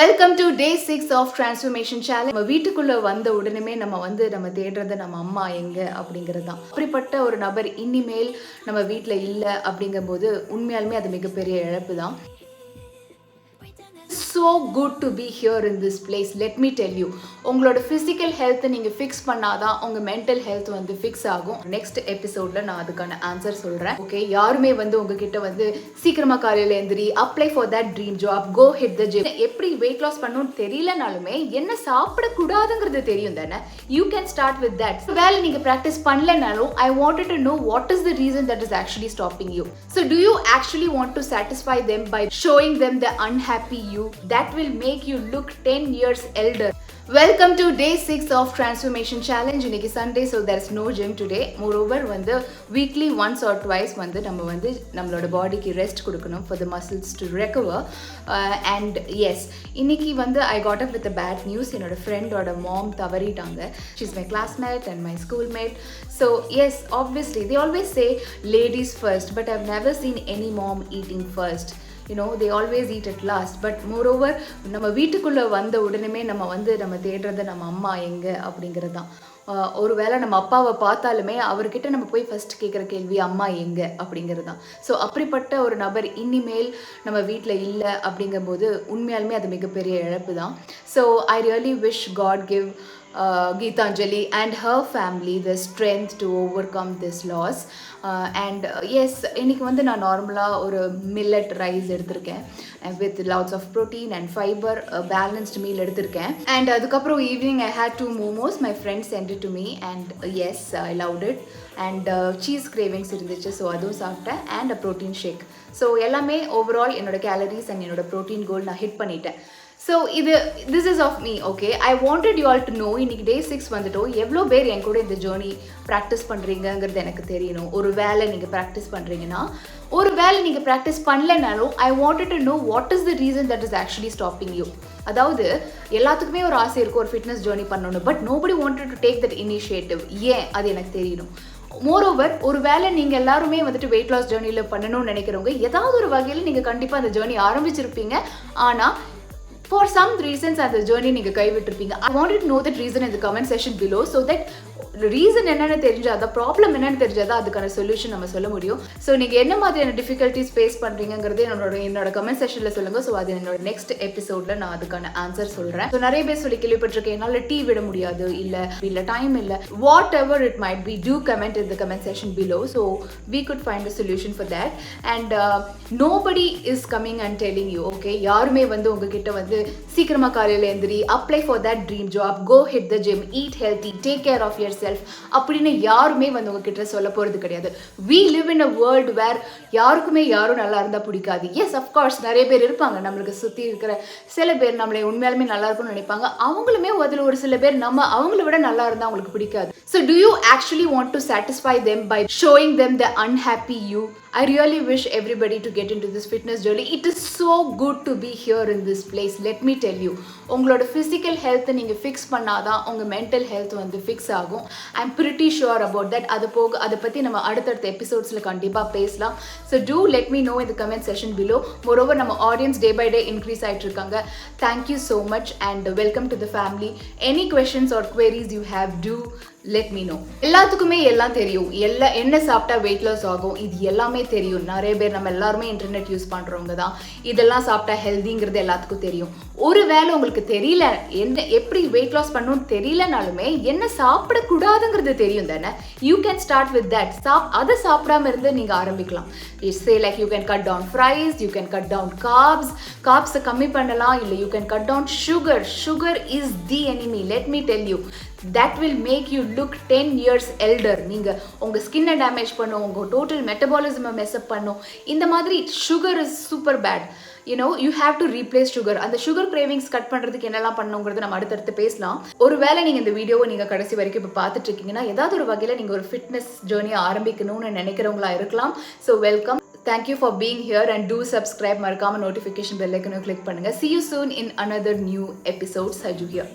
Welcome to day 6 of transformation challenge. நம்ம வீட்டுக்குள்ள வந்த உடனே நம்ம தேடுறது நம்ம அம்மா எங்க அப்படிங்கிறது தான். அப்படிப்பட்ட ஒரு நபர் இனிமேல் நம்ம வீட்டில் இல்லை அப்படிங்கும்போது உண்மையாலுமே அது மிகப்பெரிய இழப்பு தான். So good to be here in this place. Let me tell you, உங்களோட ஃபிசிக்கல் ஹெல்த்தை நீங்கள் ஃபிக்ஸ் பண்ணாதான் உங்கள் மென்டல் ஹெல்த் வந்து ஃபிக்ஸ் ஆகும். நெக்ஸ்ட் எபிசோடில் நான் அதுக்கான ஆன்சர் சொல்கிறேன். ஓகே, யாருமே வந்து உங்ககிட்ட சீக்கிரமாக காலையில் எழுந்திரி, apply for that dream job, go hit the gym, எப்படி வெயிட் லாஸ் பண்ணணும்னு தெரியலனாலுமே என்ன சாப்பிடக்கூடாதுங்கிறது தெரியும் தானே. You can start with that. வேலை நீங்கள் ப்ராக்டிஸ் பண்ணலனாலும் I wanted to know what is the reason that is actually stopping you. So do you actually want to satisfy them by showing them the unhappy you that will make you look 10 years elder? Welcome to day 6 of transformation challenge. இன்னைக்கு Sunday, so there is no gym today. Moreover weekly once or twice நம்மளோட பாடிக்கு rest கொடுக்கணும் for the muscles to recover. And yes, இன்னைக்கு I got up with a bad news. என்னோட ஃப்ரெண்டோட மாம் தவறிட்டாங்க. She's my classmate and my schoolmate. So yes, obviously they always say ladies first, but I've never seen any mom eating first. You know, they always eat at last. But moreover, நம்ம வீட்டுக்குள்ளே வந்த உடனே நம்ம தேடுறது நம்ம அம்மா எங்கே அப்படிங்கிறது தான். ஒரு வேளை நம்ம அப்பாவை பார்த்தாலுமே அவர்கிட்ட நம்ம போய் ஃபஸ்ட் கேட்குற கேள்வி அம்மா எங்கே அப்படிங்கிறது தான். ஸோ அப்படிப்பட்ட ஒரு நபர் இனிமேல் நம்ம வீட்டில் இல்லை அப்படிங்கும்போது உண்மையாலுமே அது மிகப்பெரிய இழப்பு தான். So I really wish God give Geetanjali and her family the strength to overcome this loss. And yes, இன்னைக்கு நான் நார்மலாக ஒரு மில்லட் ரைஸ் எடுத்திருக்கேன் with lots of protein and fiber, balanced meal எடுத்திருக்கேன். And அதுக்கப்புறம் evening I had 2 momos. My friend sent it to me and yes, I loved it. And cheese cravings இருந்துச்சு, so அதுவும் சாப்பிட்டேன். And a protein shake. So எல்லாமே overall என்னோட calories and என்னோட protein கோல் நான் hit பண்ணிட்டேன். So this is of me, okay? I wanted you all to know, இன்னைக்கு day 6 வந்துட்டோம், எவ்வளோ பேர் என் கூட இந்த ஜேர்னி ப்ராக்டிஸ் பண்ணுறீங்கிறது எனக்கு தெரியணும். ஒரு வேலை நீங்கள் ப்ராக்டிஸ் பண்ணுறீங்கன்னா, ஒரு வேலை நீங்கள் ப்ராக்டிஸ் பண்ணலனாலும் I wanted to know what is the reason that is actually stopping you. அதாவது எல்லாத்துக்குமே ஒரு ஆசை இருக்கும் ஒரு ஃபிட்னஸ் ஜேர்னி பண்ணணும், but nobody wanted to take that initiative. ஏன் அது எனக்கு தெரியணும். மோரோவர், ஒரு வேளை நீங்கள் எல்லாருமே வெயிட் லாஸ் ஜேர்னியில் பண்ணணும்னு நினைக்கிறவங்க ஏதாவது ஒரு வகையில் நீங்கள் கண்டிப்பாக அந்த ஜேர்னி ஆரம்பிச்சிருப்பீங்க. ஆனால் for some reasons அந்த ஜேர்னி நீங்கள் கைவிட்டிருப்பீங்க. I wanted to know that reason in the comment section below so that reason என்னென்னு தெரிஞ்சால் தான், ப்ராப்ளம் என்னென்னு தெரிஞ்சால் அதுக்கான சொல்யூஷன் நம்ம சொல்ல முடியும். ஸோ நீங்கள் என்ன மாதிரியான டிஃபிகல்ட்டிஸ் ஃபேஸ் பண்ணுறீங்கிறது என்னோட கமெண்ட் செக்ஷனில் சொல்லுங்கள். ஸோ அது என்னோட நெக்ஸ்ட் எபிசோடில் நான் அதுக்கான ஆன்சர் சொல்கிறேன். ஸோ நிறைய பேர் சொல்லி கேள்விப்பட்டிருக்கேன், என்னால் டீ விட முடியாது, இல்லை டைம் இல்லை, whatever it might be, do comment in the comment section below. So we could find a solution for that. And nobody is coming and telling you, okay? யாருமே உங்ககிட்ட சீக்கிரமாக காலையில் எழுந்திரி, apply for that dream job, go hit the gym, eat healthy, take care of yourself அப்படின்னு யாருமே உங்ககிட்ட சொல்ல போகிறது கிடையாது. we live in a world where யாருக்குமே யாரும் நல்லா இருந்தால் பிடிக்காது. எஸ், அஃப்கோர்ஸ் நிறைய பேர் இருப்பாங்க, நம்மளுக்கு சுற்றி இருக்கிற சில பேர் நம்மளை உண்மையாலுமே நல்லா இருக்கும்னு நினைப்பாங்க. அவங்களுமே அதில் ஒரு சில பேர் அவங்கள விட நல்லா இருந்தால் அவங்களுக்கு பிடிக்காது. So do you actually want to satisfy them by showing them the unhappy you? I really wish everybody to get into this fitness journey. It is so good to be here in this place. Let me tell you, உங்களோட physical ஹெல்த்தை நீங்கள் fix பண்ணாதான் உங்கள் mental health fix ஆகும். I am pretty sure about that. அதை பற்றி நம்ம அடுத்தடுத்த எபிசோட்ஸில் கண்டிப்பாக பேசலாம். So do let me know in the comment section below. Moreover, நம்ம audience day by day increase ஆகிட்டு இருக்காங்க. Thank you so much and welcome to the family. Any questions or queries you have, do let me know. எல்லாத்துக்குமே எல்லாம் தெரியும், என்ன சாப்பிட்டா weight loss ஆகும் இது எல்லாமே தெரியும். நிறைய பேர் நம்ம எல்லாருமே இன்டர்நெட் யூஸ் பண்ணுறவங்க தான். இதெல்லாம் சாப்பிட்டா ஹெல்திங்கிறது எல்லாத்துக்கும் தெரியும். ஒரு வேளை உங்களுக்கு தெரியல, எப்படி வெயிட் லாஸ் பண்ணணும்னு தெரியலனாலுமே என்ன சாப்பிடக்கூடாதுங்கிறது தெரியும் தானே. You can start with that. அதை சாப்பிடாம இருந்து நீங்கள் ஆரம்பிக்கலாம். Say like you can cut down fries, you can cut down கார்ப்ஸை கம்மி பண்ணலாம், இல்லை you can cut down sugar is the enemy. Let me tell you, that will make you look 10 years elder. நீங்கள் உங்கள் ஸ்கின்னை டேமேஜ் பண்ணும், உங்கள் total மெட்டபாலிசமை mess up பண்ணும். இந்த மாதிரி sugar is super bad. you have to replace sugar. அந்த sugar cravings cut பண்ணுறதுக்கு என்னெல்லாம் பண்ணுங்கிறது நம்ம அடுத்தடுத்து பேசலாம். ஒருவேளை நீங்கள் இந்த வீடியோவை நீங்கள் கடைசி வரைக்கும் இப்போ பார்த்துட்டு இருக்கீங்கன்னா ஏதாவது ஒரு வகையில் நீங்கள் ஒரு ஃபிட்னஸ் ஜேர்னியை ஆரம்பிக்கணும்னு நினைக்கிறவங்களா இருக்கலாம். So welcome. Thank you for being here and do subscribe. மறக்காம notification bell icon click பண்ணுங்க. See you soon in another new episode. Saju here.